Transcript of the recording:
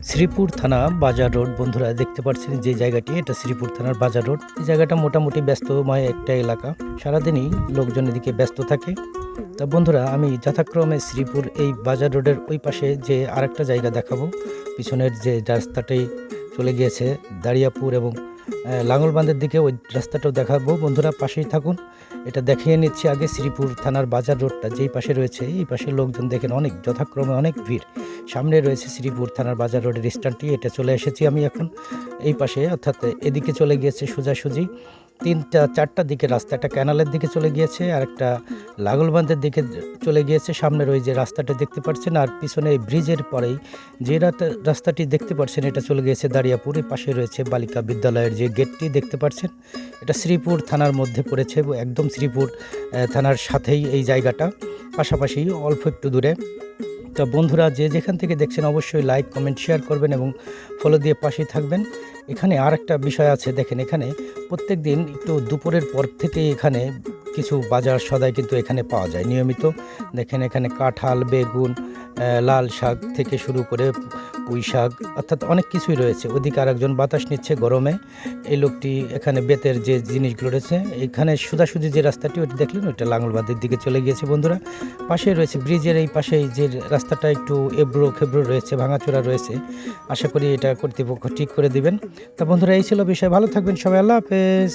শ্রীপুর থানা বাজার রোড। বন্ধুরা দেখতে পাচ্ছেন যে জায়গাটি, এটা শ্রীপুর থানার বাজার রোড। এই জায়গাটা মোটামুটি ব্যস্তময় একটা এলাকা, সারাদিনই লোকজন এদিকে ব্যস্ত থাকে। তা বন্ধুরা, আমি যথাক্রমে শ্রীপুর এই বাজার রোডের ওই পাশে যে আরেকটা জায়গা দেখাবো, পিছনের যে রাস্তাটাই চলে গিয়েছে দাঁড়িয়াপুর এবং লাঙ্গলবান্ধের দিকে, ওই রাস্তাটাও দেখাবো। বন্ধুরা পাশেই থাকুন। এটা দেখিয়ে নিচ্ছি আগে শ্রীপুর থানার বাজার রোডটা যেই পাশে রয়েছে, এই পাশে লোকজন দেখেন অনেক, যথাক্রমে অনেক ভিড়। সামনে রয়েছে শ্রীপুর থানার বাজার রোডের স্ট্যান্ডটি, এটা চলে এসেছি আমি এখন এই পাশে, অর্থাৎ এদিকে চলে গিয়েছে সোজাসুজি 3টা-4টার দিকে রাস্তা, একটা ক্যানালের দিকে চলে গিয়েছে আর একটা লাঙ্গলবান্ধের দিকে চলে গিয়েছে। সামনের ওই যে রাস্তাটা দেখতে পাচ্ছেন, আর পিছনে ব্রিজের পরেই যে রাস্তাটি দেখতে পাচ্ছেন, এটা চলে গিয়েছে দাঁড়িয়াপুর। এই পাশে রয়েছে বালিকা বিদ্যালয়ের যে গেটটি দেখতে পাচ্ছেন, এটা শ্রীপুর থানার মধ্যে পড়েছে, একদম শ্রীপুর থানার সাথেই এই জায়গাটা, পাশাপাশি অল্প একটু দূরে। তা বন্ধুরা, যে যেখান থেকে দেখছেন অবশ্যই লাইক, কমেন্ট, শেয়ার করবেন এবং ফলো দিয়ে পাশেই থাকবেন। এখানে আর একটা বিষয় আছে, দেখেন এখানে প্রত্যেক দিন একটু দুপুরের পর থেকে এখানে কিছু বাজার সদাই কিন্তু এখানে পাওয়া যায় নিয়মিত। দেখেন এখানে কাঁঠাল, বেগুন, লাল শাক থেকে শুরু করে পুঁই শাক, অর্থাৎ অনেক কিছুই রয়েছে। ওদিকে আরেকজন বাতাস নিচ্ছে গরমে, এই লোকটি এখানে বেতের যে জিনিসগুলো রয়েছে। এখানে সোজাসুজি যে রাস্তাটি ওটি দেখলেন, ওইটা লাঙ্গলবান্ধের দিকে চলে গিয়েছে। বন্ধুরা পাশে রয়েছে ব্রিজের এই পাশেই যে রাস্তাটা একটু এবড়ো খেবড়ো রয়েছে, ভাঙাচোরা রয়েছে, আশা করি এটা কর্তৃপক্ষ ঠিক করে দিবেন। তা বন্ধুরা, এই ছিল বিষয়। ভালো থাকবেন সবাই, আল্লাহ হাফেজ।